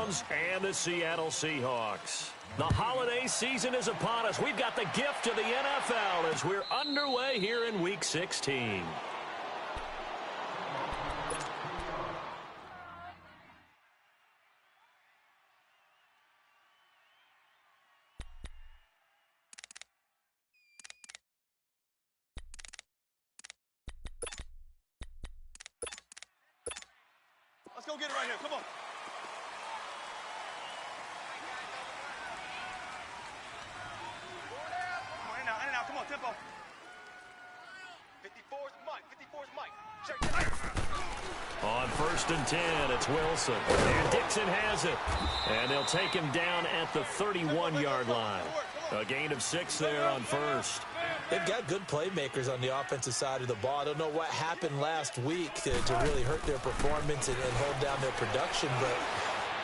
Browns and the Seattle Seahawks. The holiday season is upon us. We've got the gift of the NFL as we're underway here in Week 16. Let's go get it right here. Come on. In and out. Come on, tempo. 54's Mike. 54's Mike. On 1st and 10, it's Wilson. And Dixon has it. And they'll take him down at the 31-yard line. A gain of 6 there on 1st. They've got good playmakers on the offensive side of the ball. I don't know what happened last week to really hurt their performance and hold down their production, but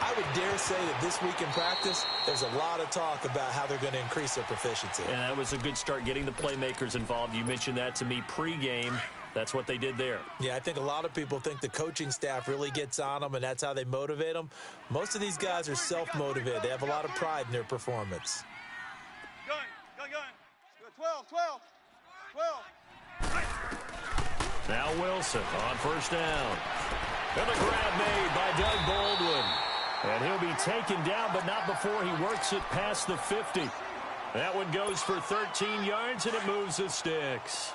I would dare say that this week in practice, there's a lot of talk about how they're going to increase their proficiency. And that was a good start, getting the playmakers involved. You mentioned that to me pregame. That's what they did there. Yeah, I think a lot of people think the coaching staff really gets on them, and that's how they motivate them. Most of these guys are self-motivated. They have a lot of pride in their performance. Gun. 12. Now Wilson on 1st down. And the grab made by Doug Baldwin. And he'll be taken down, but not before he works it past the 50. That one goes for 13 yards, and it moves the sticks.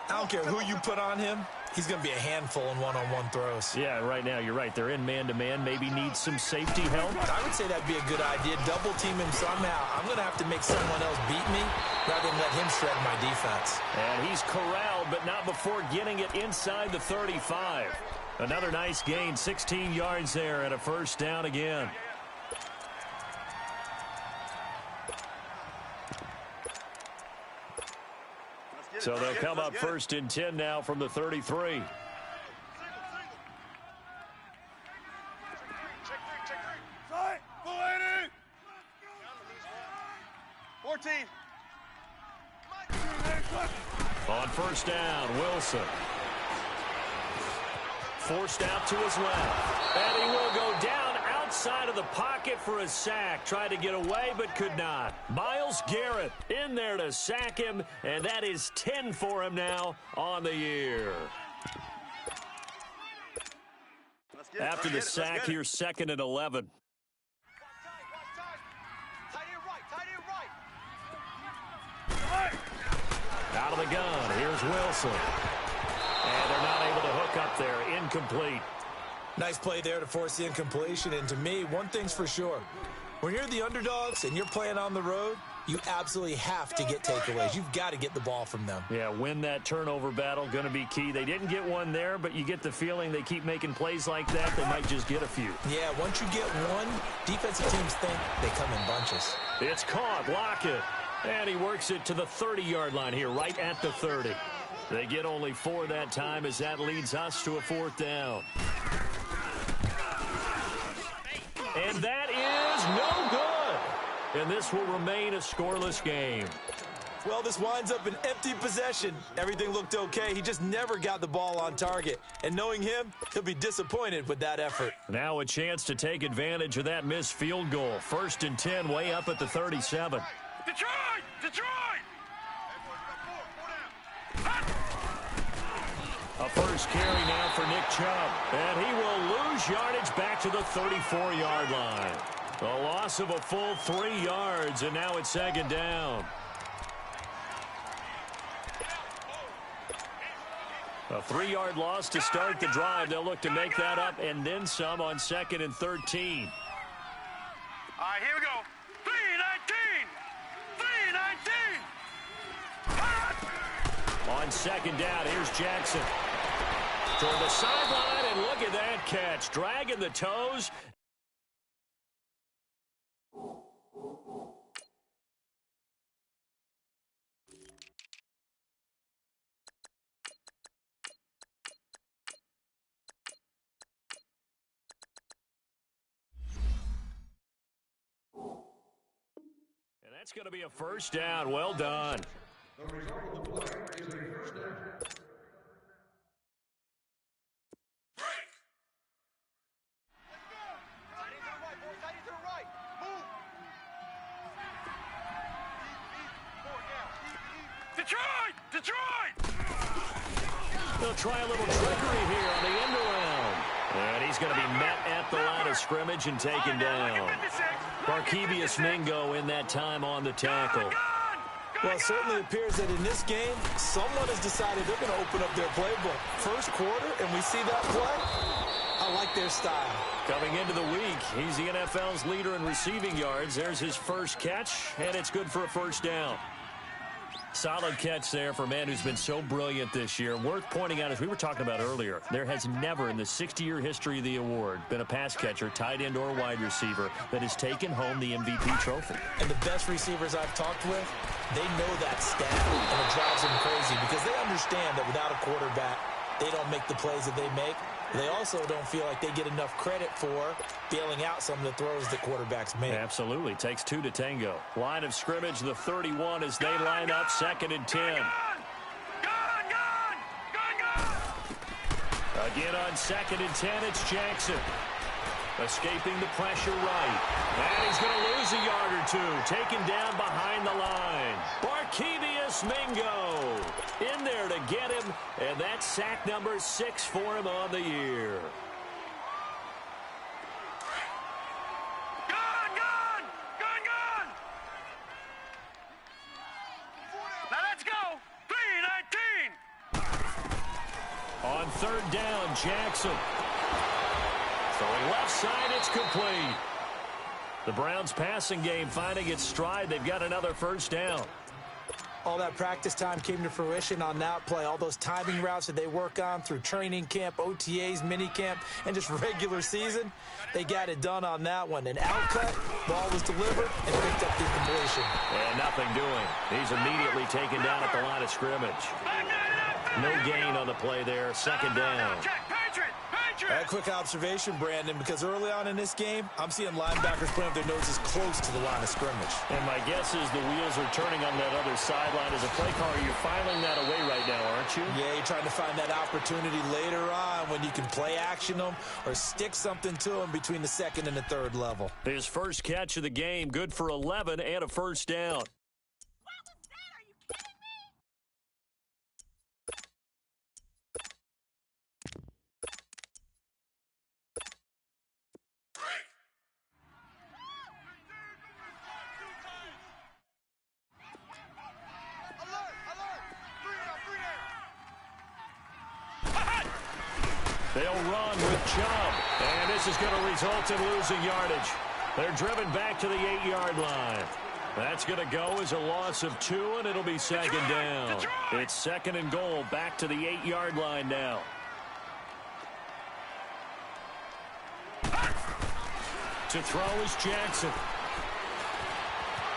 I don't care who you put on him. He's going to be a handful in one-on-one throws. Yeah, right now, you're right. They're in man-to-man. Maybe needs some safety help. I would say that'd be a good idea. Double team him somehow. I'm going to have to make someone else beat me rather than let him shred my defense. And he's corralled, but not before getting it inside the 35. Another nice gain, 16 yards there, and a 1st down again. So they'll come up 1st and 10 now from the 33. Check 14. On 1st down, Wilson. Forced out to his left. And he will go down outside of the pocket for a sack. Tried to get away, but could not. Myles Garrett in there to sack him, and that is 10 for him now on the year. After the sack, here's 2nd and 11. Out of the gun, here's Wilson. And they're not able to hook up there. Incomplete. Nice play there to force the incompletion. And to me, one thing's for sure. When you're the underdogs and you're playing on the road, you absolutely have to get takeaways. You've got to get the ball from them. Yeah, win that turnover battle, going to be key. They didn't get one there, but you get the feeling they keep making plays like that, they might just get a few. Yeah, once you get one, defensive teams think they come in bunches. It's caught, Lockett. And he works it to the 30-yard line here, right at the 30. They get only 4 that time as that leads us to a 4th down. And that is no good. And this will remain a scoreless game. Well, this winds up an empty possession. Everything looked okay. He just never got the ball on target. And knowing him, he'll be disappointed with that effort. Now a chance to take advantage of that missed field goal. 1st and 10, way up at the 37. Detroit! A first carry now for Nick Chubb. And he will lose yardage back to the 34-yard line. A loss of a full 3 yards, and now it's 2nd down. A 3-yard loss to start the drive. They'll look to make that up and then some on 2nd and 13. All right, here we go. 3-19. On 2nd down, here's Jackson. Toward the sideline, and look at that catch. Dragging the toes. And that's going to be a 1st down. Well done. The result of the play is a 1st down. Detroit! Detroit! They'll try a little trickery here on the end around. And he's going to be met at the line of scrimmage and taken down. Barkevius Mingo in that time on the tackle. Well, it certainly appears that in this game, someone has decided they're going to open up their playbook. First quarter, and we see that play. I like their style. Coming into the week, he's the NFL's leader in receiving yards. There's his first catch, and it's good for a first down. Solid catch there for a man who's been so brilliant this year. Worth pointing out, as we were talking about earlier, there has never in the 60-year history of the award been a pass catcher, tight end, or wide receiver that has taken home the MVP trophy. And the best receivers I've talked with, they know that stat, and it drives them crazy because they understand that without a quarterback, they don't make the plays that they make. They also don't feel like they get enough credit for bailing out some of the throws that quarterbacks make. Absolutely. Takes two to tango. Line of scrimmage, the 31 as they line up, 2nd and 10. Again on 2nd and 10, it's Jackson. Escaping the pressure right. And he's going to lose a yard or two. Taken down behind the line. Barkevius Mingo in there to get him. And that's sack number 6 for him on the year. Gun! Now let's go. 3-19. On 3rd down, Jackson. Throwing left side, it's complete. The Browns passing game finding its stride. They've got another first down. All that practice time came to fruition on that play. All those timing routes that they work on through training camp, OTAs, minicamp, and just regular season, they got it done on that one. An outcut, ball was delivered, and picked up the completion. And nothing doing. He's immediately taken down at the line of scrimmage. No gain on the play there. 2nd down. A quick observation, Brandon, because early on in this game, I'm seeing linebackers putting up their noses close to the line of scrimmage. And my guess is the wheels are turning on that other sideline. As a play caller, you're filing that away right now, aren't you? Yeah, you're trying to find that opportunity later on when you can play action them or stick something to them between the 2nd and the 3rd level. His first catch of the game, good for 11 and a first down. They'll run with Chubb, and this is going to result in losing yardage. They're driven back to the 8-yard line. That's going to go as a loss of 2, and it'll be 2nd down. It's 2nd and goal, back to the 8-yard line now. To throw is Jackson.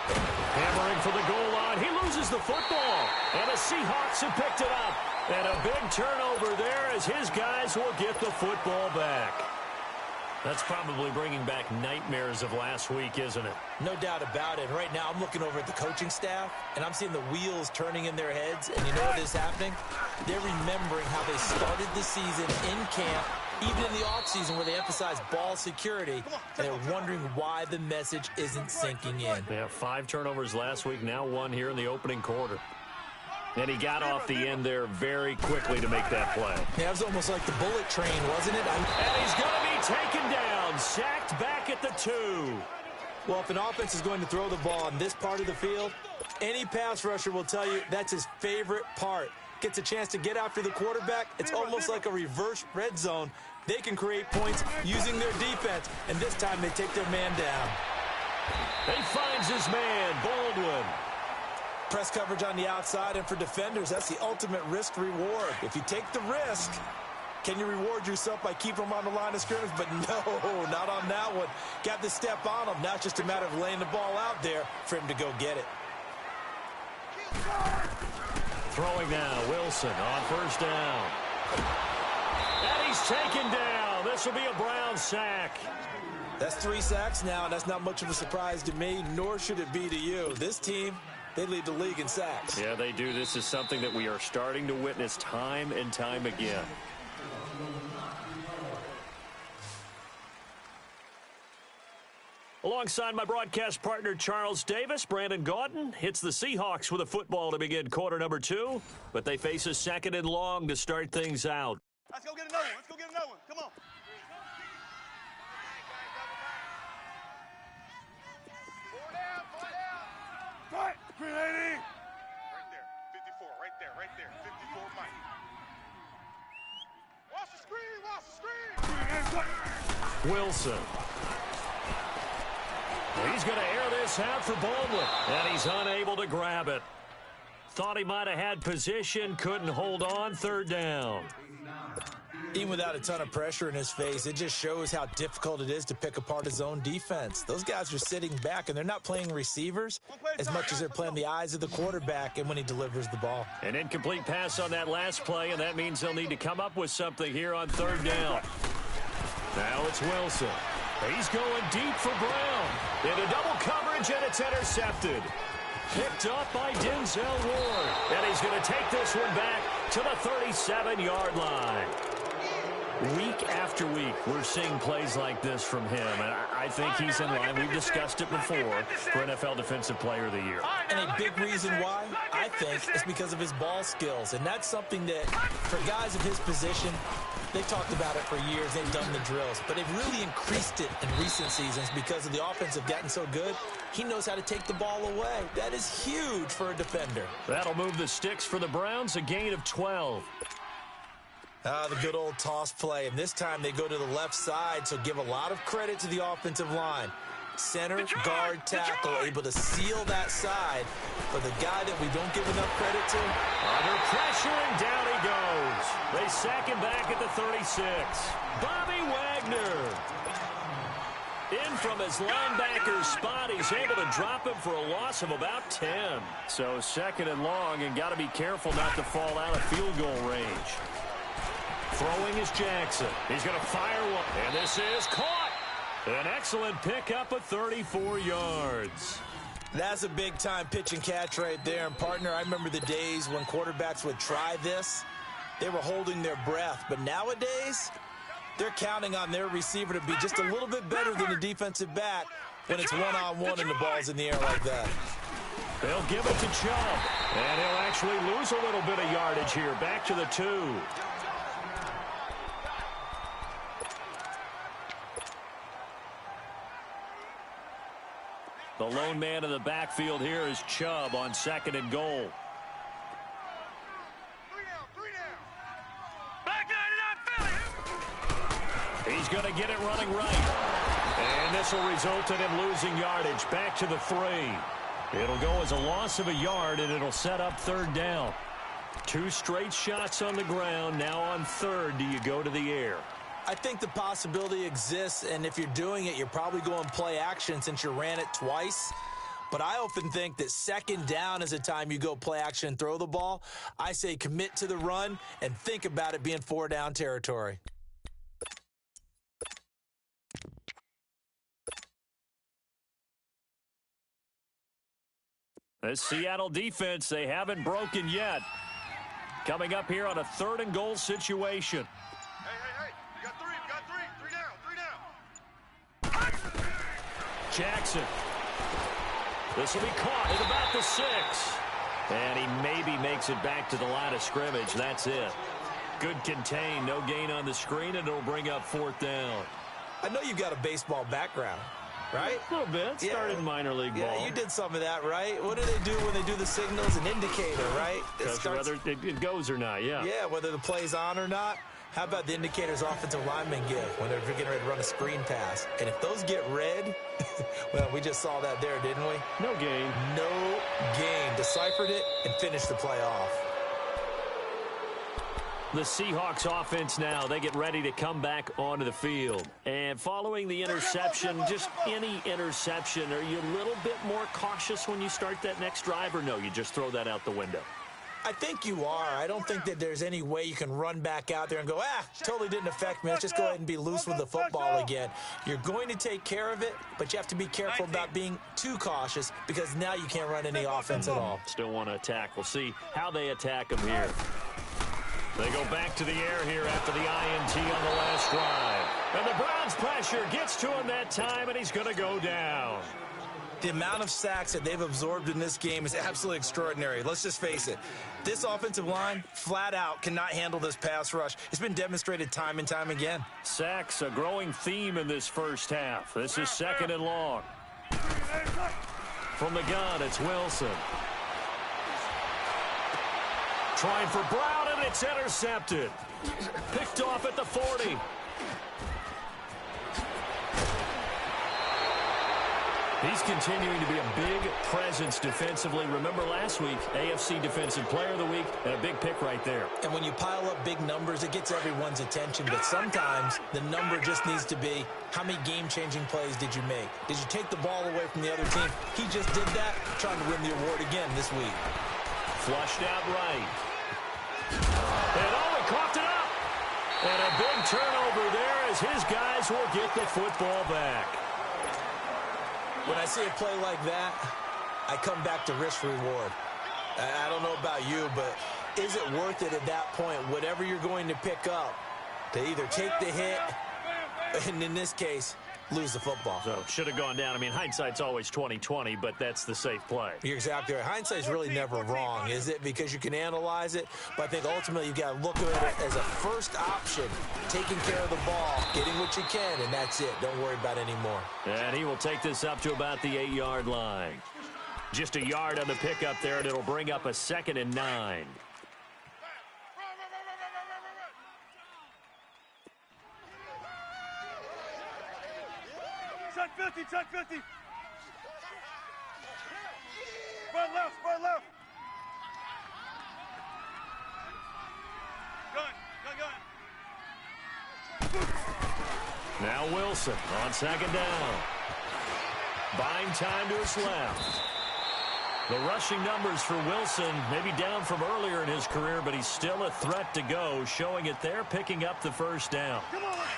Hammering for the goal line. He loses the football, and the Seahawks have picked it up. And a big turnover there as his guys will get the football back. That's probably bringing back nightmares of last week, isn't it? No doubt about it. Right now, I'm looking over at the coaching staff, and I'm seeing the wheels turning in their heads. And you know what is happening? They're remembering how they started the season in camp, even in the offseason where they emphasized ball security, and they're wondering why the message isn't sinking in. They have 5 turnovers last week, now 1 here in the opening quarter. And he got off the end there very quickly to make that play. Yeah, it was almost like the bullet train, wasn't it? And he's going to be taken down, sacked back at the 2. Well, if an offense is going to throw the ball on this part of the field, any pass rusher will tell you that's his favorite part. Gets a chance to get after the quarterback. It's almost like a reverse red zone. They can create points using their defense, and this time they take their man down. He finds his man, Baldwin. Press coverage on the outside, and for defenders, that's the ultimate risk-reward. If you take the risk, can you reward yourself by keeping them on the line of scrimmage? But no, not on that one. Got to step on them. Now it's just a matter of laying the ball out there for him to go get it. Throwing now, Wilson on first down. And he's taken down. This will be a Brown sack. That's 3 sacks now, and that's not much of a surprise to me, nor should it be to you. This team, they lead the league in sacks. Yeah, they do. This is something that we are starting to witness time and time again. Alongside my broadcast partner, Charles Davis, Brandon Gaudin hits the Seahawks with a football to begin quarter number 2, but they face a second and long to start things out. Let's go get another one. Let's go get another one. Come on. Right, 380. Right there, 54, Mike. Watch the screen. Wilson. He's going to air this out for Baldwin, and he's unable to grab it. Thought he might have had position, couldn't hold on, third down. Even without a ton of pressure in his face, it just shows how difficult it is to pick apart his own defense. Those guys are sitting back, and they're not playing receivers as much as they're playing the eyes of the quarterback and when he delivers the ball. An incomplete pass on that last play, and that means they'll need to come up with something here on third down. Now it's Wilson. He's going deep for Brown. Into double coverage, and it's intercepted. Picked up by Denzel Ward. And he's going to take this one back to the 37-yard line. Week after week, we're seeing plays like this from him, and I think he's in line. We've discussed it before for NFL Defensive Player of the Year. And a big reason why, I think, is because of his ball skills. And that's something that, for guys of his position, they've talked about it for years. They've done the drills. But they've really increased it in recent seasons because of the offense have gotten so good. He knows how to take the ball away. That is huge for a defender. That'll move the sticks for the Browns, a gain of 12. The good old toss play, and this time they go to the left side, so give a lot of credit to the offensive line. Center, guard, tackle, able to seal that side. For the guy that we don't give enough credit to. Under pressure, and down he goes. They sack him back at the 36. Bobby Wagner. In from his linebacker spot, he's able to drop him for a loss of about 10. So second and long, and got to be careful not to fall out of field goal range. Throwing is Jackson. He's going to fire one. And this is caught. An excellent pickup of 34 yards. That's a big-time pitch and catch right there. And, partner, I remember the days when quarterbacks would try this. They were holding their breath. But nowadays, they're counting on their receiver to be just a little bit better than the defensive back when it's one-on-one and the ball's in the air like that. They'll give it to Chubb. And he'll actually lose a little bit of yardage here. Back to the 2. The lone man in the backfield here is Chubb on second and goal. Three down. Back 99 Philly. He's going to get it running right. And this will result in him losing yardage. Back to the 3. It'll go as a loss of a yard, and it'll set up third down. 2 straight shots on the ground. Now on third, do you go to the air? I think the possibility exists, and if you're doing it, you're probably going play action since you ran it twice. But I often think that second down is a time you go play action and throw the ball. I say commit to the run and think about it being 4-down territory. This Seattle defense, they haven't broken yet. Coming up here on a third and goal situation. Hey. You got three. 3 down. Jackson. This will be caught at about the 6. And he maybe makes it back to the line of scrimmage. That's it. Good contain. No gain on the screen, and it'll bring up 4th down. I know you've got a baseball background, right? A little bit. Started minor league ball. Yeah, you did some of that, right? What do they do when they do the signals? An indicator, right? Whether it goes or not, yeah. Yeah, whether the play's on or not. How about the indicators offensive linemen give when they're getting ready to run a screen pass? And if those get red, well, we just saw that there, didn't we? No gain. No gain. Deciphered it and finished the play off. The Seahawks offense now, they get ready to come back onto the field. And following the interception, just any interception, are you a little bit more cautious when you start that next drive, or no, you just throw that out the window? I think you are. I don't think that there's any way you can run back out there and go, totally didn't affect me. Let's just go ahead and be loose with the football again. You're going to take care of it, but you have to be careful about being too cautious because now you can't run any offense at all. Still want to attack. We'll see how they attack them here. They go back to the air here after the INT on the last drive. And the Browns' pressure gets to him that time, and he's going to go down. The amount of sacks that they've absorbed in this game is absolutely extraordinary. Let's just face it. This offensive line, flat out, cannot handle this pass rush. It's been demonstrated time and time again. Sacks, a growing theme in this first half. This is 2nd and long. From the gun, it's Wilson. Trying for Brown, and it's intercepted. Picked off at the 40. He's continuing to be a big presence defensively. Remember last week, AFC Defensive Player of the Week, and a big pick right there. And when you pile up big numbers, it gets everyone's attention. But sometimes the number just needs to be, how many game-changing plays did you make? Did you take the ball away from the other team? He just did that, trying to win the award again this week. Flushed out right. And he coughed it up. And a big turnover there as his guys will get the football back. When I see a play like that, I come back to risk-reward. I don't know about you, but is it worth it at that point, whatever you're going to pick up, to either take the hit, and in this case, lose the football? So, should have gone down. I mean, hindsight's always 20/20, but that's the safe play. You're exactly right. Hindsight's really never wrong, is it? Because you can analyze it, but I think ultimately you've got to look at it as a first option, taking care of the ball, getting what you can, and that's it. Don't worry about it anymore. And he will take this up to about the 8-yard line. Just a yard on the pickup there, and it'll bring up a 2nd and 9. Check 50, check 50. Spread left, spread left. Gun. Now Wilson on 2nd down. Buying time to his left. The rushing numbers for Wilson maybe down from earlier in his career, but he's still a threat to go, showing it there, picking up the 1st down.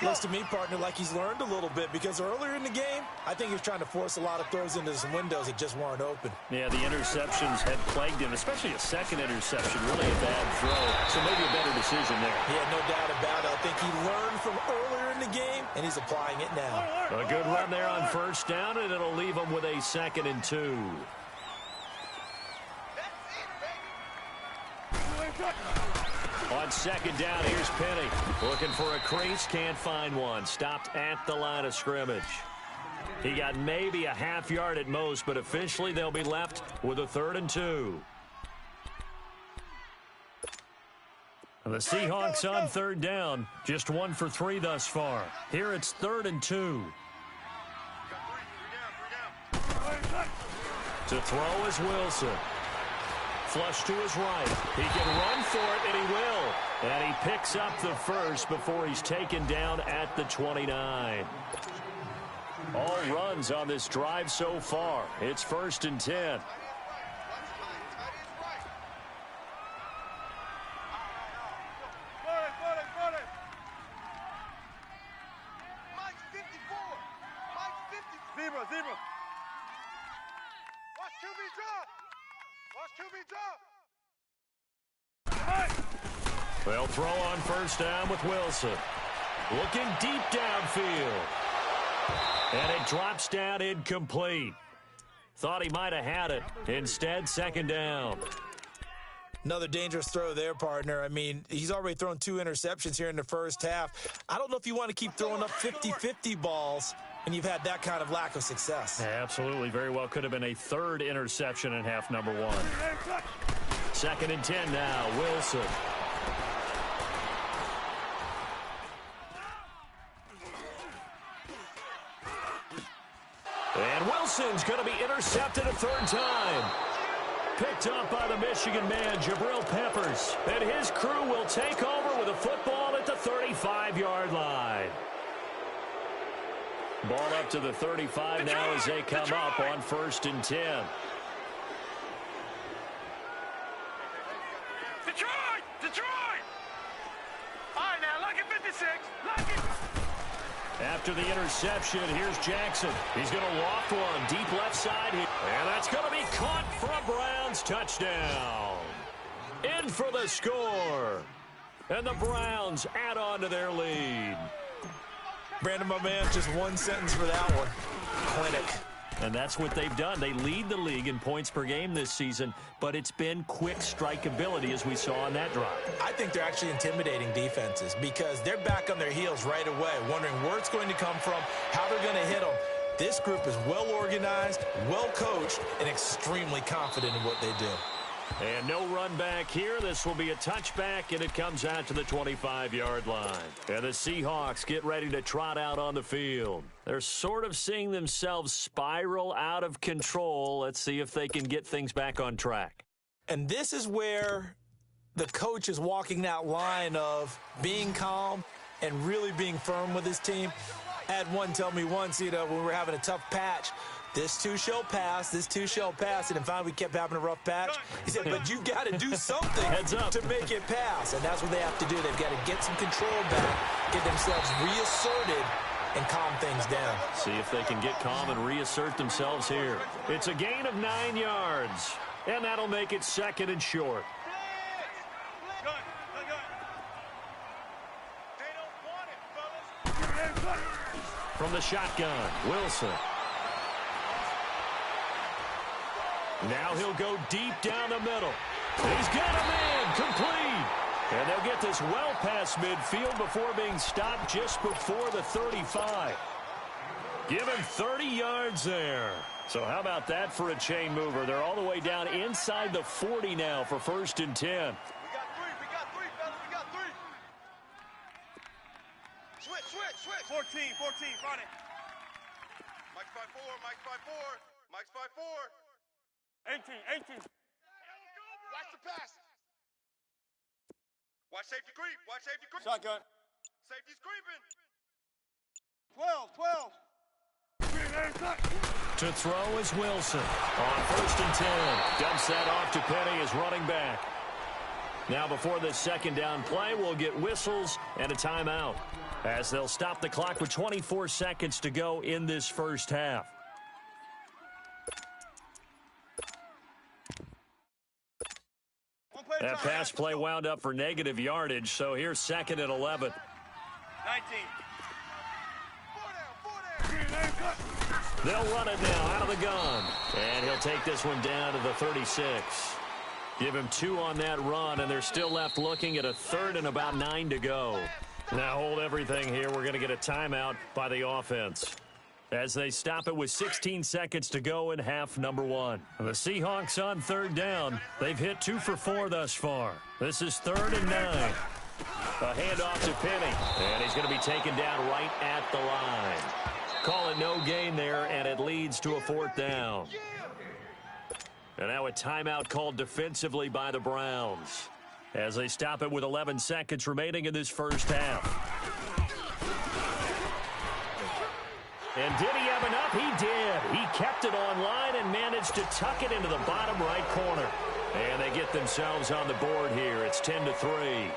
Looks to me, partner, like he's learned a little bit, because earlier in the game, I think he was trying to force a lot of throws into some windows that just weren't open. Yeah, the interceptions had plagued him, especially a second interception, really a bad throw. So maybe a better decision there. Yeah, no doubt about it. I think he learned from earlier in the game, and he's applying it now. A good run there on 1st down, and it'll leave him with a 2nd and 2. On 2nd down, here's Penny. Looking for a crease, can't find one. Stopped at the line of scrimmage. He got maybe a half yard at most, but officially they'll be left with a 3rd and 2. The Seahawks on 3rd down, just 1 for 3 thus far. Here it's 3rd and 2. To throw is Wilson. Flush to his right. He can run for it, and he will. And he picks up the 1st before he's taken down at the 29. All runs on this drive so far. It's 1st and 10. Zebra. Watch QB drop. Watch QB drop. They'll throw on 1st down with Wilson. Looking deep downfield. And it drops down incomplete. Thought he might have had it. Instead, 2nd down. Another dangerous throw there, partner. I mean, he's already thrown 2 interceptions here in the first half. I don't know if you want to keep throwing up 50-50 balls when you've had that kind of lack of success. Yeah, absolutely. Very well could have been a 3rd interception in half number 1. 2nd and 10 now. Wilson. And Wilson's going to be intercepted a 3rd time. Picked up by the Michigan man, Jabril Peppers. And his crew will take over with a football at the 35-yard line. Ball up to the 35 now as they come up on 1st and 10. Detroit! All right, now, look at 56. Look it. After the interception, here's Jackson. He's going to loft one deep left side here. And that's going to be caught for a Browns touchdown. In for the score. And the Browns add on to their lead. Brandon, my man, just one sentence for that one. Clinic. And that's what they've done. They lead the league in points per game this season, but it's been quick strikeability as we saw on that drive. I think they're actually intimidating defenses because they're back on their heels right away, wondering where it's going to come from, how they're going to hit them. This group is well organized, well coached, and extremely confident in what they do. And no run back here. This will be a touchback, and it comes out to the 25-yard line. And the Seahawks get ready to trot out on the field. They're sort of seeing themselves spiral out of control. Let's see if they can get things back on track. And this is where the coach is walking that line of being calm and really being firm with his team. I had one tell me once, when we were having a tough patch, this too shall pass, this too shall pass. And finally we kept having a rough patch. He said, but you've got to do something to make it pass. And that's what they have to do. They've got to get some control back, get themselves reasserted, and calm things down. See if they can get calm and reassert themselves here. It's a gain of 9 yards, and that'll make it second and short. From the shotgun, Wilson. Now he'll go deep down the middle. He's got a man, complete. And they'll get this well past midfield before being stopped just before the 35. Give him 30 yards there. So how about that for a chain mover? They're all the way down inside the 40 now for 1st and 10. We got three, fellas, we got three. Switch. 14, find it. Mike's 5'4", Mike's 5'4". 18. Watch the pass. Watch safety creep. Shotgun. Safety's creeping. 12. To throw is Wilson. On 1st and 10. Dumps that off to Penny as running back. Now before this second down play, we'll get whistles and a timeout, as they'll stop the clock with 24 seconds to go in this first half. That pass play wound up for negative yardage, so here's 2nd and 11. 19. They'll run it now out of the gun, and he'll take this one down to the 36. Give him 2 on that run, and they're still left looking at a 3rd and about 9 to go. Now hold everything here. We're going to get a timeout by the offense, as they stop it with 16 seconds to go in half number 1. The Seahawks on 3rd down. They've hit 2 for 4 thus far. This is 3rd and 9. A handoff to Penny, and he's going to be taken down right at the line. Call it no gain there, and it leads to a 4th down. And now a timeout called defensively by the Browns, as they stop it with 11 seconds remaining in this first half. And did he have enough? He did. He kept it online and managed to tuck it into the bottom right corner. And they get themselves on the board here. It's 10-3.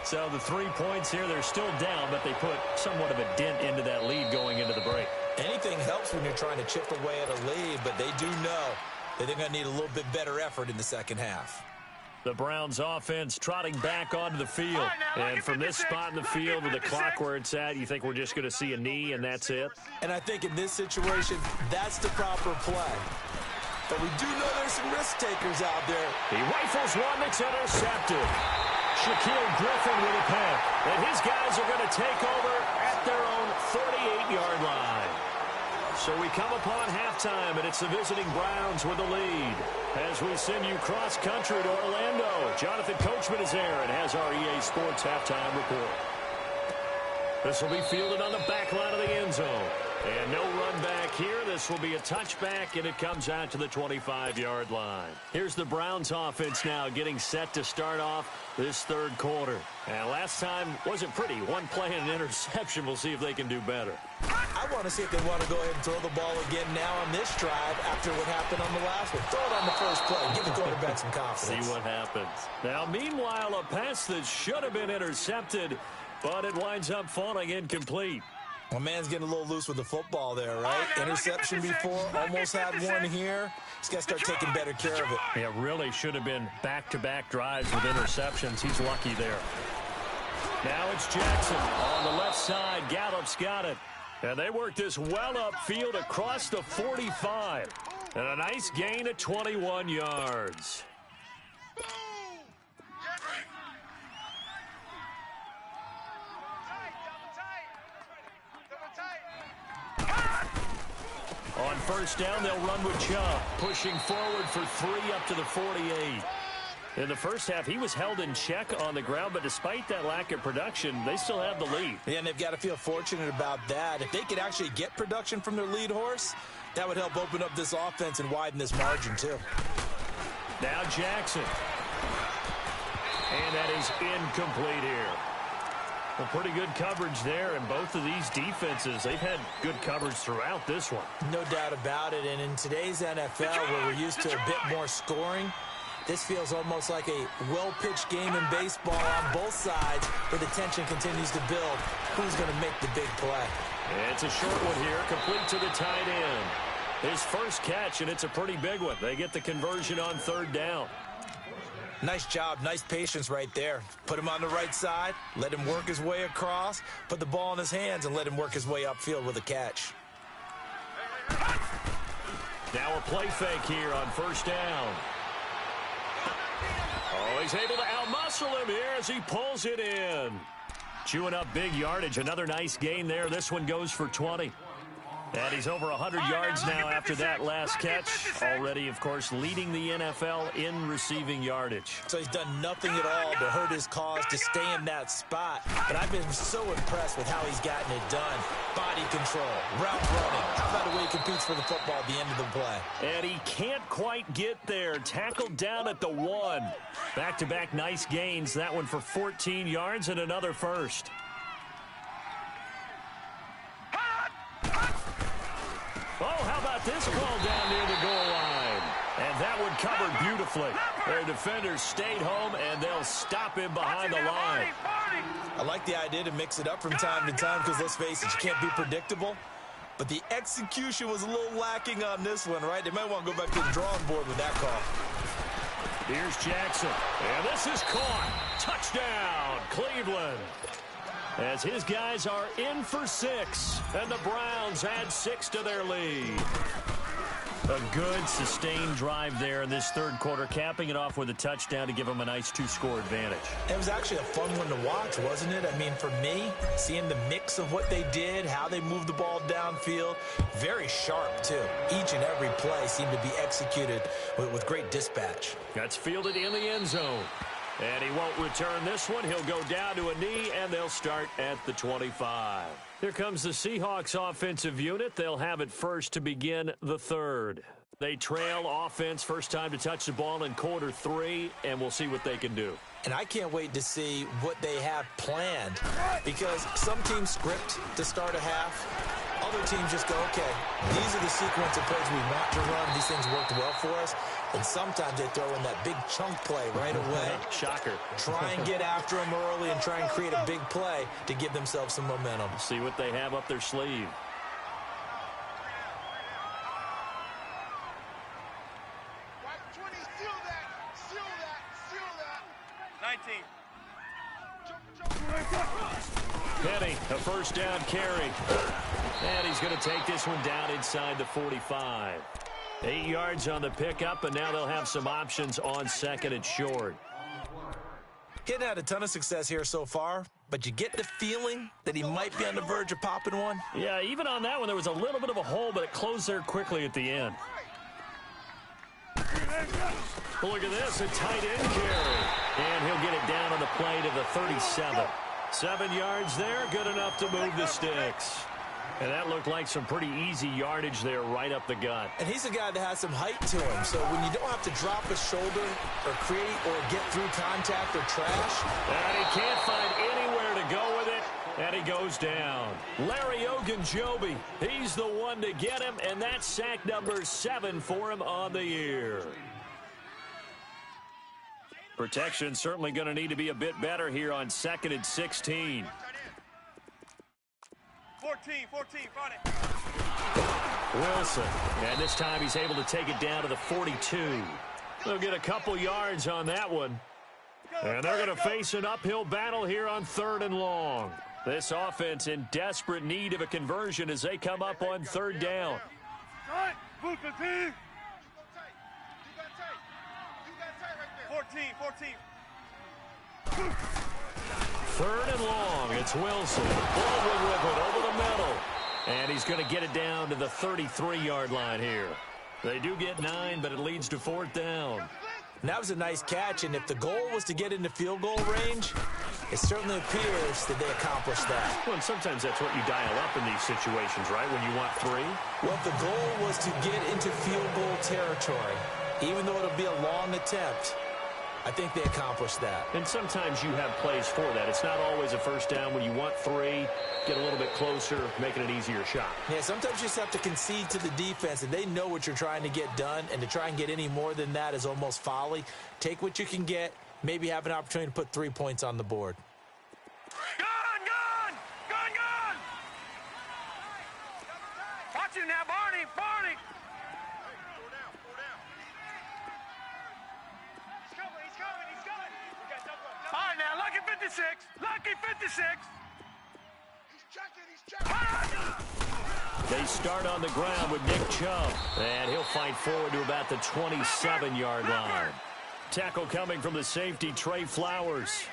So the 3 points here, they're still down, but they put somewhat of a dent into that lead going into the break. Anything helps when you're trying to chip away at a lead, but they do know that they're going to need a little bit better effort in the second half. The Browns offense trotting back onto the field. And from this spot in the field with the clock where it's at, you think we're just going to see a knee and that's it? And I think in this situation, that's the proper play. But we do know there's some risk takers out there. He rifles one that's intercepted. Shaquille Griffin with a pick. And his guys are going to take over at their own 38-yard line. So we come upon halftime, and it's the visiting Browns with the lead. As we send you cross-country to Orlando, Jonathan Coachman is there and has our EA Sports halftime report. This will be fielded on the back line of the end zone. And no run back here. This will be a touchback, and it comes out to the 25-yard line. Here's the Browns offense now getting set to start off this third quarter. And last time wasn't pretty. One play and an interception. We'll see if they can do better. I want to see if they want to go ahead and throw the ball again now on this drive after what happened on the last one. Throw it on the first play. Give the quarterback some confidence. See what happens. Now, meanwhile, a pass that should have been intercepted, but it winds up falling incomplete. My man's getting a little loose with the football there, right? Interception before, almost had one here. He's got to start taking better care of it. Yeah, really should have been back-to-back drives with interceptions. He's lucky there. Now it's Jackson on the left side. Gallup's got it. And they work this well upfield across the 45. And a nice gain of 21 yards. On first down, they'll run with Chubb, pushing forward for 3 up to the 48. In the first half, he was held in check on the ground, but despite that lack of production, they still have the lead. Yeah, and they've got to feel fortunate about that. If they could actually get production from their lead horse, that would help open up this offense and widen this margin, too. Now Jackson. And that is incomplete here. Well, pretty good coverage there, and both of these defenses, they've had good coverage throughout this one. No doubt about it, and in today's NFL, where we're used to a bit more scoring, this feels almost like a well-pitched game in baseball on both sides, where the tension continues to build. Who's going to make the big play? It's a short one here, complete to the tight end. His first catch, and it's a pretty big one. They get the conversion on third down. Nice job, nice patience right there. Put him on the right side, let him work his way across, put the ball in his hands, and let him work his way upfield with a catch. Now a play fake here on first down. Oh, he's able to outmuscle him here as he pulls it in. Chewing up big yardage. Another nice gain there. This one goes for 20. And he's over 100 yards now after that last catch. Already, of course, leading the NFL in receiving yardage. So he's done nothing at all to hurt his cause to stay in that spot. But I've been so impressed with how he's gotten it done. Body control, route running. How about the way he competes for the football at the end of the play? And he can't quite get there. Tackled down at the 1. Back-to-back nice gains. That one for 14 yards and another first. Oh, how about this call down near the goal line? And that one covered beautifully. Their defenders stayed home, and they'll stop him behind the line. I like the idea to mix it up from time to time because, let's face it, you can't be predictable. But the execution was a little lacking on this one, right? They might want to go back to the drawing board with that call. Here's Jackson, and this is caught. Touchdown, Cleveland. As his guys are in for 6, and the Browns add 6 to their lead. A good, sustained drive there in this third quarter, capping it off with a touchdown to give them a nice 2-score advantage. It was actually a fun one to watch, wasn't it? I mean, for me, seeing the mix of what they did, how they moved the ball downfield, very sharp, too. Each and every play seemed to be executed with great dispatch. That's fielded in the end zone. And he won't return this one. He'll go down to a knee, and they'll start at the 25. Here comes the Seahawks offensive unit. They'll have it first to begin the third. They trail offense first time to touch the ball in quarter 3, and we'll see what they can do. And I can't wait to see what they have planned, because some teams script to start a half. Other teams just go, okay, these are the sequence of plays we want to run. These things worked well for us. And sometimes they throw in that big chunk play right away. Shocker. Try and get after them early and try and create a big play to give themselves some momentum. See what they have up their sleeve. Penny, a first down carry. And he's going to take this one down inside the 45. 8 yards on the pickup, and now they'll have some options on second and short. He hadn't had a ton of success here so far, but you get the feeling that he might be on the verge of popping one. Yeah, even on that one, there was a little bit of a hole, but it closed there quickly at the end. Look at this, a tight end carry. And he'll get it down on the play to the 37. 7 yards there, good enough to move the sticks. And that looked like some pretty easy yardage there right up the gut. And he's a guy that has some height to him, so when you don't have to drop a shoulder or create or get through contact or trash. And he can't find anywhere to go with it, and he goes down. Larry Ogunjobi, he's the one to get him, and that's sack number 7 for him on the year. Protection certainly going to need to be a bit better here on 2nd and 16. 14, front it. Wilson, and this time he's able to take it down to the 42. They'll get a couple yards on that one. And they're going to face an uphill battle here on 3rd and long. This offense in desperate need of a conversion as they come up on 3rd down. 3rd and long. It's Wilson. Baldwin with it over the middle. And he's going to get it down to the 33-yard line here. They do get 9, but it leads to 4th down. And that was a nice catch, and if the goal was to get into field goal range, it certainly appears that they accomplished that. Well, and sometimes that's what you dial up in these situations, right, when you want 3? Well, if the goal was to get into field goal territory, even though it'll be a long attempt, I think they accomplished that. And sometimes you have plays for that. It's not always a first down when you want 3, get a little bit closer, making an easier shot. Yeah, sometimes you just have to concede to the defense, and they know what you're trying to get done, and to try and get any more than that is almost folly. Take what you can get, maybe have an opportunity to put 3 points on the board. Gun! Watch him now, Barney! All right, now, Lucky 56. He's checking. They start on the ground with Nick Chubb, and he'll fight forward to about the 27-yard line. Tackle coming from the safety, Trey Flowers.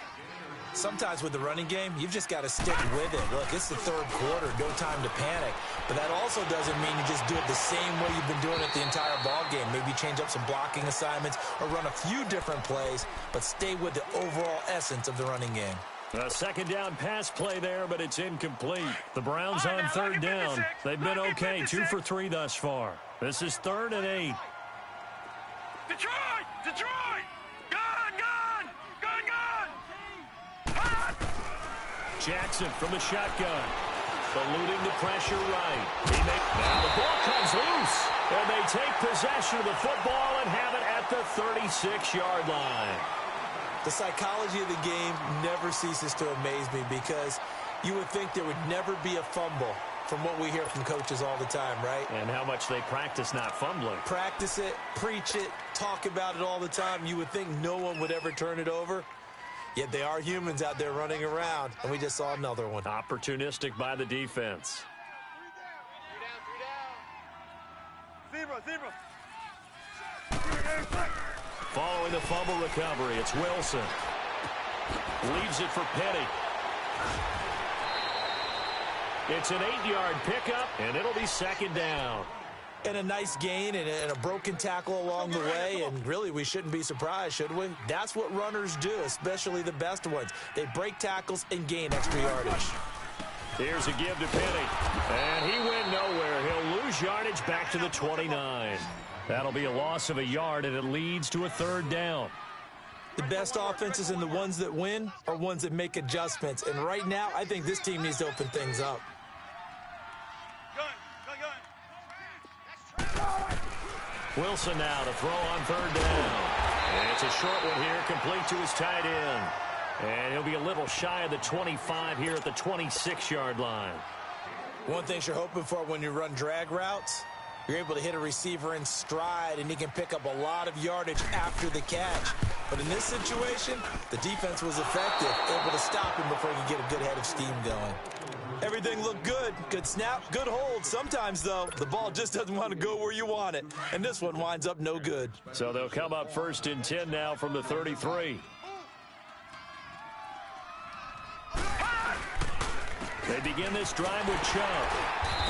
Sometimes with the running game, you've just got to stick with it. Look, it's the 3rd quarter, no time to panic. But that also doesn't mean you just do it the same way you've been doing it the entire ball game. Maybe change up some blocking assignments or run a few different plays, but stay with the overall essence of the running game. A 2nd down pass play there, but it's incomplete. The Browns on 3rd down. They've been okay, 2 for 3 thus far. This is 3rd and 8. Detroit! Gun! Jackson from the shotgun. Eluding the pressure right. Now the ball comes loose. And they take possession of the football and have it at the 36-yard line. The psychology of the game never ceases to amaze me because you would think there would never be a fumble from what we hear from coaches all the time, right? And how much they practice not fumbling. Practice it, preach it, talk about it all the time. You would think no one would ever turn it over. Yet they are humans out there running around, and we just saw another one. Opportunistic by the defense. 3 down. Zebra. Following the fumble recovery, it's Wilson. Leaves it for Petty. It's an 8-yard pickup, and it'll be 2nd down. And a nice gain and a broken tackle along the way, and really we shouldn't be surprised, should we? That's what runners do, especially the best ones. They break tackles and gain extra yardage. Here's a give to Petty, and he went nowhere. He'll lose yardage back to the 29. That'll be a loss of a yard, and it leads to a 3rd down. The best offenses and the ones that win are ones that make adjustments, and right now I think this team needs to open things up. Wilson now to throw on 3rd down. And it's a short one here, complete to his tight end. And he'll be a little shy of the 25 here at the 26-yard line. One thing you're hoping for when you run drag routes, you're able to hit a receiver in stride, and he can pick up a lot of yardage after the catch. But in this situation, the defense was effective, able to stop him before he could get a good head of steam going. Everything looked good. Good snap, good hold. Sometimes, though, the ball just doesn't want to go where you want it. And this one winds up no good. So they'll come up 1st and 10 now from the 33. They begin this drive with Chubb.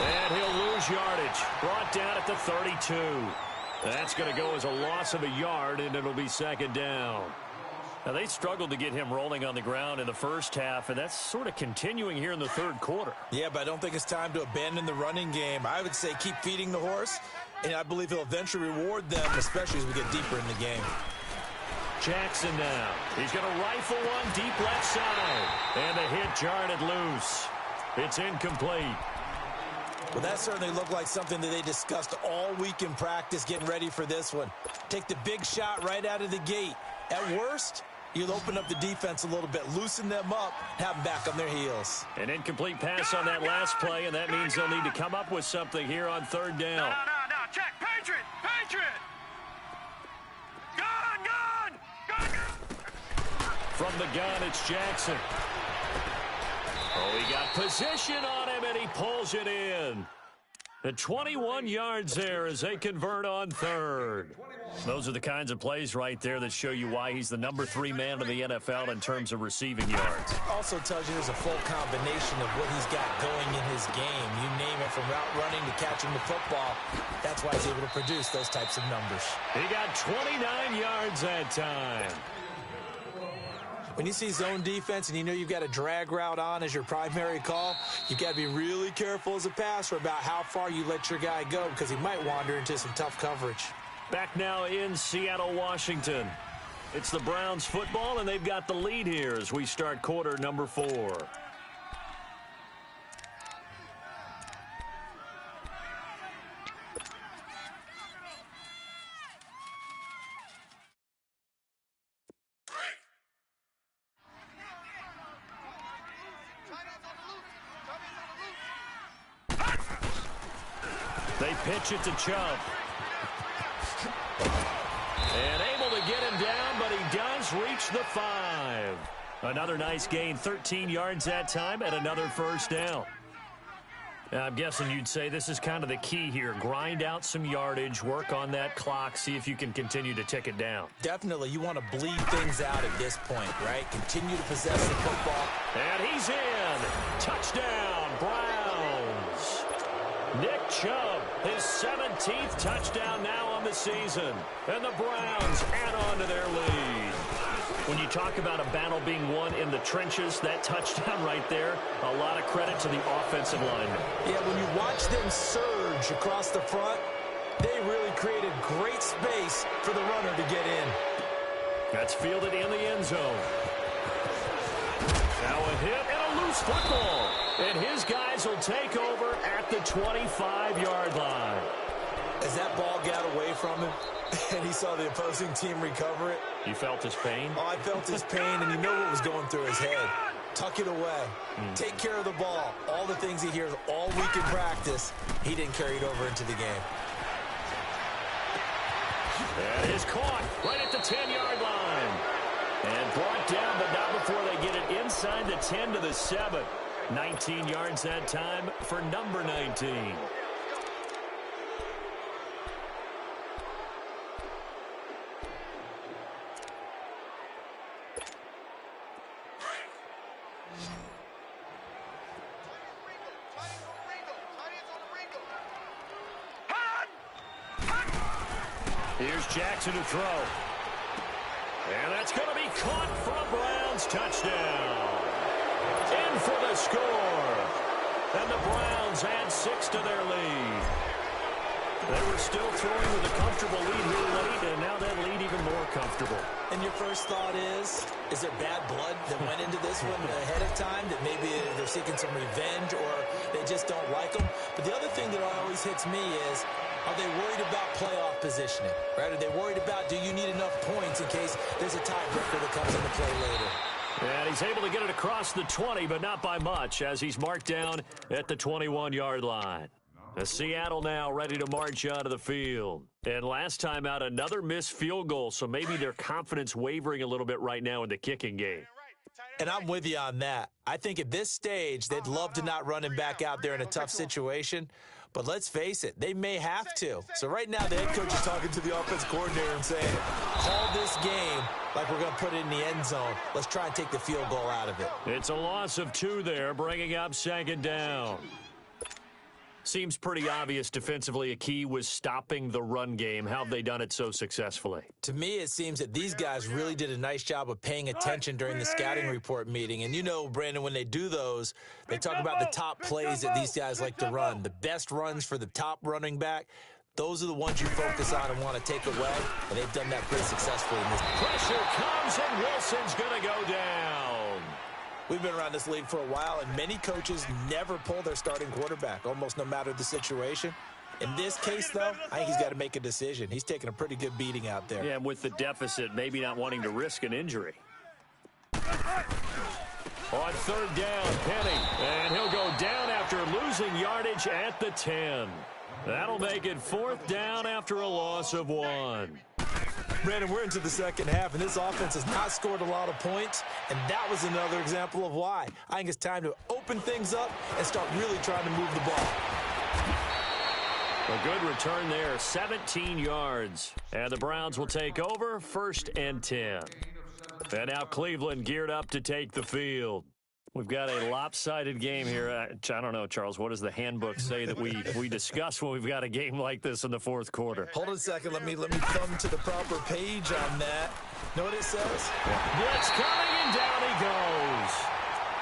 And he'll lose yardage. Brought down at the 32. That's going to go as a loss of a yard, and it'll be 2nd down. Now, they struggled to get him rolling on the ground in the first half, and that's sort of continuing here in the 3rd quarter. Yeah, but I don't think it's time to abandon the running game. I would say keep feeding the horse, and I believe he'll eventually reward them, especially as we get deeper in the game. Jackson now. He's going to rifle one deep left side, and the hit jarred it loose. It's incomplete. Well, that certainly looked like something that they discussed all week in practice getting ready for this one. Take the big shot right out of the gate. At worst, you'll open up the defense a little bit, loosen them up, have them back on their heels. An incomplete pass on that last play, and that means they'll need to come up with something here on 3rd down. No. Check. Patriot. Gun. from the gun, it's Jackson. Oh, he got position on him, and he pulls it in. And 21 yards there as they convert on third. Those are the kinds of plays right there that show you why he's the number 3 man in the NFL in terms of receiving yards. Also tells you there's a full combination of what he's got going in his game. You name it, from route running to catching the football. That's why he's able to produce those types of numbers. He got 29 yards that time. When you see zone defense and you know you've got a drag route on as your primary call, you've got to be really careful as a passer about how far you let your guy go, because he might wander into some tough coverage. Back now in Seattle, Washington. It's the Browns football, and they've got the lead here as we start quarter number 4. They pitch it to Chubb. And able to get him down, but he does reach the 5. Another nice gain, 13 yards that time, and another first down. I'm guessing you'd say this is kind of the key here. Grind out some yardage, work on that clock, see if you can continue to tick it down. Definitely. You want to bleed things out at this point, right? Continue to possess the football. And he's in. Touchdown, Browns. Nick Chubb, his 17th touchdown now on the season. And the Browns add on to their lead. When you talk about a battle being won in the trenches, that touchdown right there, a lot of credit to the offensive linemen. Yeah, when you watch them surge across the front, they really created great space for the runner to get in. That's fielded in the end zone. Now a hit and a loose football. And his guys will take over at the 25-yard line. As that ball got away from him and he saw the opposing team recover it. You felt his pain? Oh, I felt his pain, and you know what was going through his head. Tuck it away. Take care of the ball. All the things he hears all week in practice, he didn't carry it over into the game. That is caught right at the 10-yard line. And brought down, but not before they get it inside the 10 to the 7. 19 yards that time for number 19. Here's Jackson to throw. And that's going to be caught for a Browns touchdown. In for the score. And the Browns add 6 to their lead. They were still throwing with a comfortable lead here late, and now that lead even more comfortable. And your first thought is there bad blood that went into this one ahead of time, that maybe they're seeking some revenge or they just don't like them? But the other thing that always hits me is, are they worried about playoff positioning, right? Are they worried about, do you need enough points in case there's a tiebreaker that comes into play later? And he's able to get it across the 20, but not by much, as he's marked down at the 21-yard line. Seattle now ready to march out of the field. And last time out, another missed field goal, so maybe their confidence wavering a little bit right now in the kicking game. And I'm with you on that. I think at this stage, they'd love to not run him back out there in a tough situation. But let's face it, they may have to. So right now, the head coach is talking to the offense coordinator and saying, call this game like we're going to put it in the end zone. Let's try and take the field goal out of it. It's a loss of 2 there, bringing up second down. Seems pretty obvious defensively a key was stopping the run game. How have they done it so successfully? To me, it seems that these guys really did a nice job of paying attention during the scouting report meeting. And you know, Brandon, when they do those, they talk about the top plays that these guys like to run. The best runs for the top running back, those are the ones you focus on and want to take away. And they've done that pretty successfully in this. Pressure comes, and Wilson's going to go down. We've been around this league for a while, and many coaches never pull their starting quarterback, almost no matter the situation. In this case, though, I think he's got to make a decision. He's taking a pretty good beating out there. Yeah, and with the deficit, maybe not wanting to risk an injury. On third down, Penny, and he'll go down after losing yardage at the 10. That'll make it 4th down after a loss of 1. Brandon, we're into the second half, and this offense has not scored a lot of points, and that was another example of why. I think it's time to open things up and start really trying to move the ball. A good return there, 17 yards. And the Browns will take over, 1st and 10. And now Cleveland geared up to take the field. We've got a lopsided game here. I don't know, Charles, what does the handbook say that we discuss when we've got a game like this in the fourth quarter? Hold on a second. Let me thumb to the proper page on that. Know what it says? Blitz coming, and down he goes.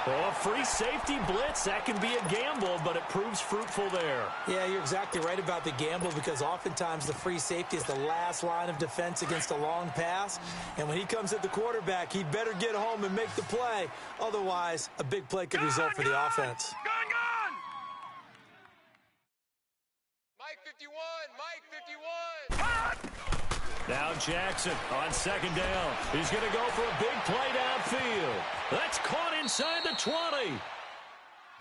Well, a free safety blitz, that can be a gamble, but it proves fruitful there. Yeah, you're exactly right about the gamble because oftentimes the free safety is the last line of defense against a long pass. And when he comes at the quarterback, he better get home and make the play. Otherwise, a big play could result for the offense. Gone! Mike 51, Mike 51. Now Jackson on 2nd down. He's going to go for a big play downfield. That's caught inside the 20.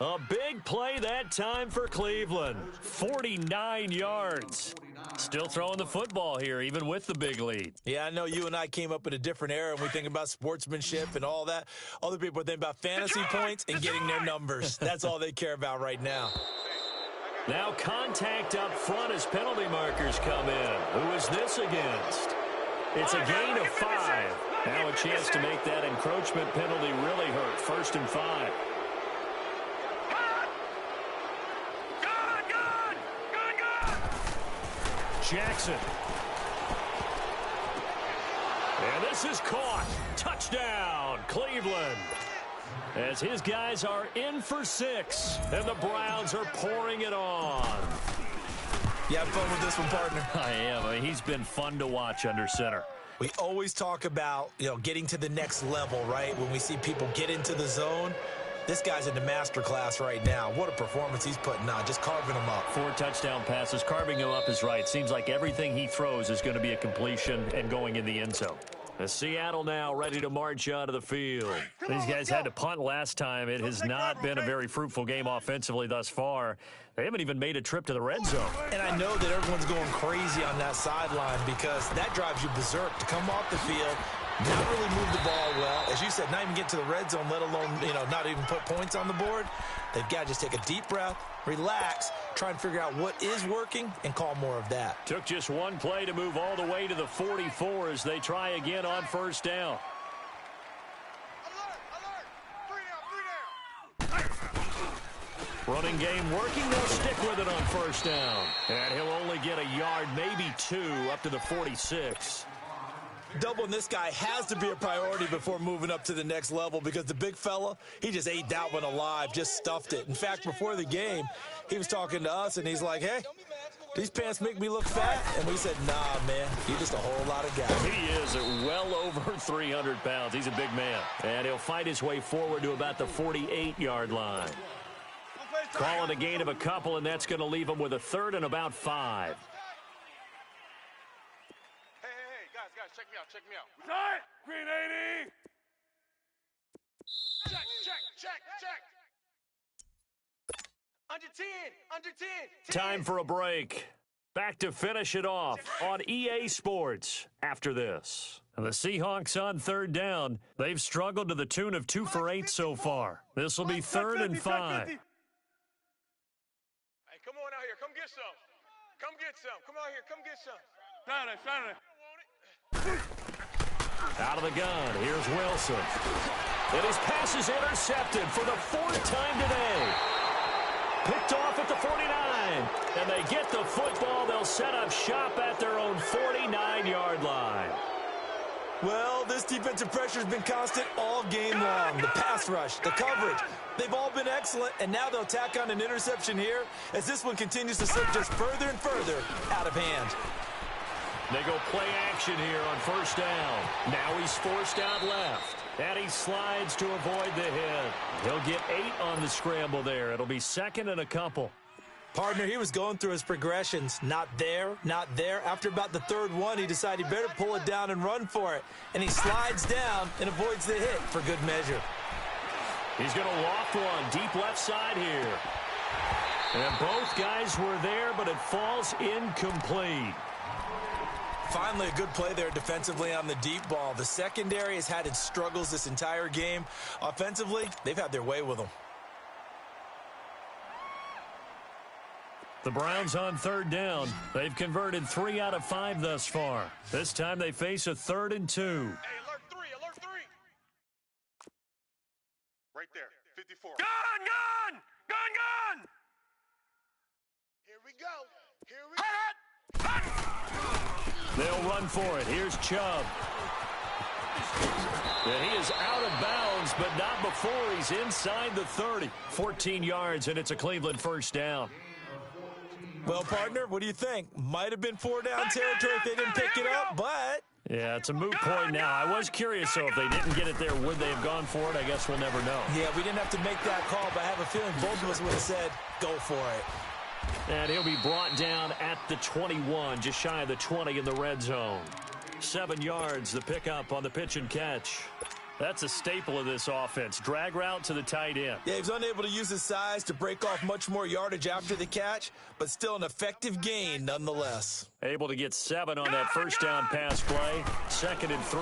A big play that time for Cleveland. 49 yards. Still throwing the football here, even with the big lead. Yeah, I know you and I came up in a different era, and we think about sportsmanship and all that. Other people think about fantasy points and getting their numbers. That's all they care about right now. Now contact up front as penalty markers come in. Who is this against? It's a gain of 5. Now a chance to make that encroachment penalty really hurt. 1st and 5. Jackson. And this is caught. Touchdown, Cleveland. As his guys are in for 6, and the Browns are pouring it on. You have fun with this one, partner? I am. I mean, he's been fun to watch under center. We always talk about, getting to the next level, right? When we see people get into the zone. This guy's in the master class right now. What a performance he's putting on, just carving them up. 4 touchdown passes. Carving him up is right. Seems like everything he throws is going to be a completion and going in the end zone. As Seattle now ready to march onto the field. These guys had to punt last time. It has not been a very fruitful game offensively thus far. They haven't even made a trip to the red zone. And I know that everyone's going crazy on that sideline because that drives you berserk to come off the field, not really move the ball well. As you said, not even get to the red zone, let alone, not even put points on the board. They've got to just take a deep breath, relax, try and figure out what is working, and call more of that. Took just one play to move all the way to the 44 as they try again on 1st down. Running game working. They'll stick with it on 1st down. And he'll only get a yard, maybe 2, up to the 46. Doubling this guy has to be a priority before moving up to the next level because the big fella, he just ate that one alive, just stuffed it. In fact, before the game, he was talking to us, and he's like, hey, these pants make me look fat. And we said, nah, man, you're just a whole lot of guy. He is at well over 300 pounds. He's a big man. And he'll fight his way forward to about the 48-yard line. Calling a gain of a couple, and that's going to leave him with a 3rd and about 5. Guys, check me out. Right, Green 80. Check. Under 10. Time for a break. Back to finish it off on EA Sports after this. And the Seahawks on 3rd down. They've struggled to the tune of 2 for 8 so far. This will be 3rd and 5. Hey, come on out here. Come get some. Come out here. Come get some. Saturday. Out of the gun, here's Wilson. And his pass is intercepted for the 4th time today. Picked off at the 49. And they get the football. They'll set up shop at their own 49-yard line. Well, this defensive pressure has been constant all game long. The pass rush, the coverage, they've all been excellent. And now they'll tack on an interception here as this one continues to slip just further and further out of hand. They go play action here on 1st down. Now he's forced out left. And he slides to avoid the hit. He'll get 8 on the scramble there. It'll be 2nd and a couple. Partner, he was going through his progressions. Not there. After about the 3rd one, he decided he better pull it down and run for it. And he slides down and avoids the hit for good measure. He's going to loft one deep left side here. And both guys were there, but it falls incomplete. Finally, a good play there defensively on the deep ball. The secondary has had its struggles this entire game. Offensively, they've had their way with them. The Browns on third down. They've converted 3 out of 5 thus far. This time they face a 3rd and 2. Hey, alert 3, alert 3. Right there, 54. Gun, gun! Gun, gun! Here we go. Here we go. They'll run for it. Here's Chubb. And he is out of bounds, but not before he's inside the 30. 14 yards, and it's a Cleveland first down. Well, partner, what do you think? Might have been 4-down territory if they didn't pick it up, but... Yeah, it's a moot point now. I was curious, so if they didn't get it there, would they have gone for it? I guess we'll never know. Yeah, we didn't have to make that call, but I have a feeling both of us would have said, go for it. And he'll be brought down at the 21, just shy of the 20 in the red zone. 7 yards, the pickup on the pitch and catch. That's a staple of this offense. Drag route to the tight end. Yeah, he was unable to use his size to break off much more yardage after the catch, but still an effective gain nonetheless. Able to get 7 on that first down pass play. 2nd and 3.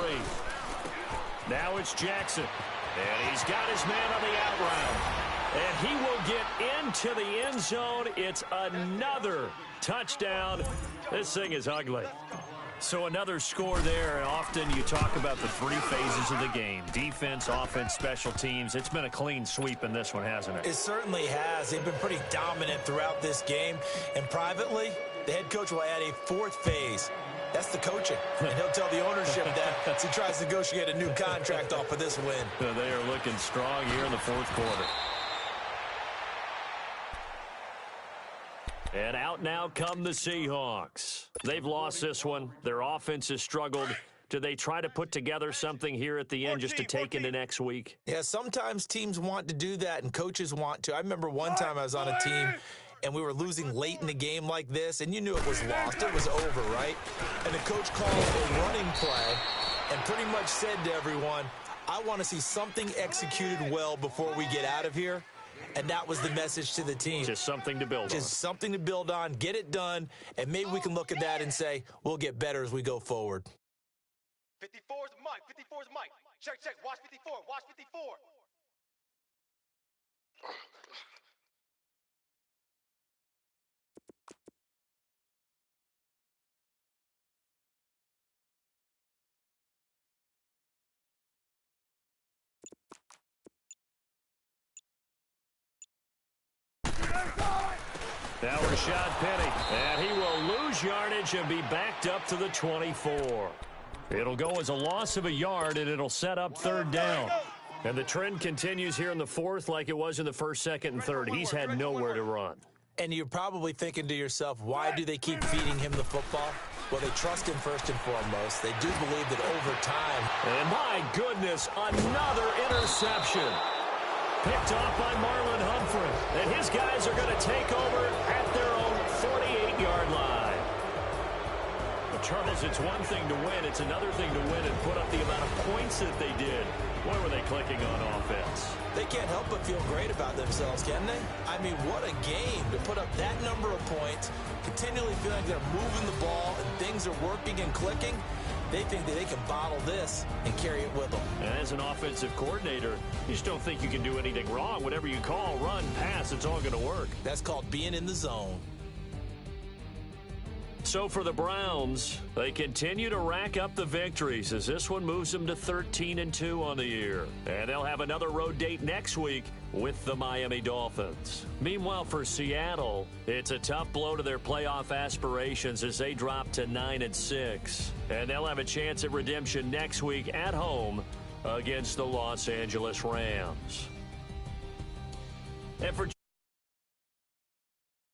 Now it's Jackson. And he's got his man on the out route. And he will get into the end zone. It's another touchdown. This thing is ugly. So another score there, and often you talk about the 3 phases of the game. Defense, offense, special teams. It's been a clean sweep in this one, hasn't it? It certainly has. They've been pretty dominant throughout this game. And privately, the head coach will add a 4th phase. That's the coaching. And he'll tell the ownership that as he tries to negotiate a new contract off of this win. They are looking strong here in the 4th quarter. And out now come the Seahawks. They've lost this one. Their offense has struggled. Do they try to put together something here at the end just to take into next week? Yeah, sometimes teams want to do that and coaches want to. I remember one time I was on a team and we were losing late in the game like this, and you knew it was lost. It was over, right? And the coach called a running play and pretty much said to everyone, I want to see something executed well before we get out of here. And that was the message to the team. Just something to build on. Just something to build on, get it done, and maybe we can look at that and say, we'll get better as we go forward. 54's Mike, 54's Mike. Check, check, watch 54, watch 54. Now Rashad Penny, and he will lose yardage and be backed up to the 24. It'll go as a loss of a yard, and it'll set up 3rd down. And the trend continues here in the 4th like it was in the 1st, 2nd, and 3rd. He's had nowhere to run. And you're probably thinking to yourself, why do they keep feeding him the football? Well, they trust him first and foremost. They do believe that over time. And my goodness, another interception. Picked off by Marlon Humphrey. And his guys are going to take over at their own 48-yard line. Well, Charles, it's one thing to win. It's another thing to win and put up the amount of points that they did. Why were they clicking on offense? They can't help but feel great about themselves, can they? I mean, what a game to put up that number of points, continually feeling like they're moving the ball and things are working and clicking. They think that they can bottle this and carry it with them. And as an offensive coordinator, you just don't think you can do anything wrong. Whatever you call, run, pass, it's all going to work. That's called being in the zone. So for the Browns, they continue to rack up the victories as this one moves them to 13-2 on the year. And they'll have another road date next week with the Miami Dolphins. Meanwhile, for Seattle, it's a tough blow to their playoff aspirations as they drop to 9-6. And they'll have a chance at redemption next week at home against the Los Angeles Rams. And for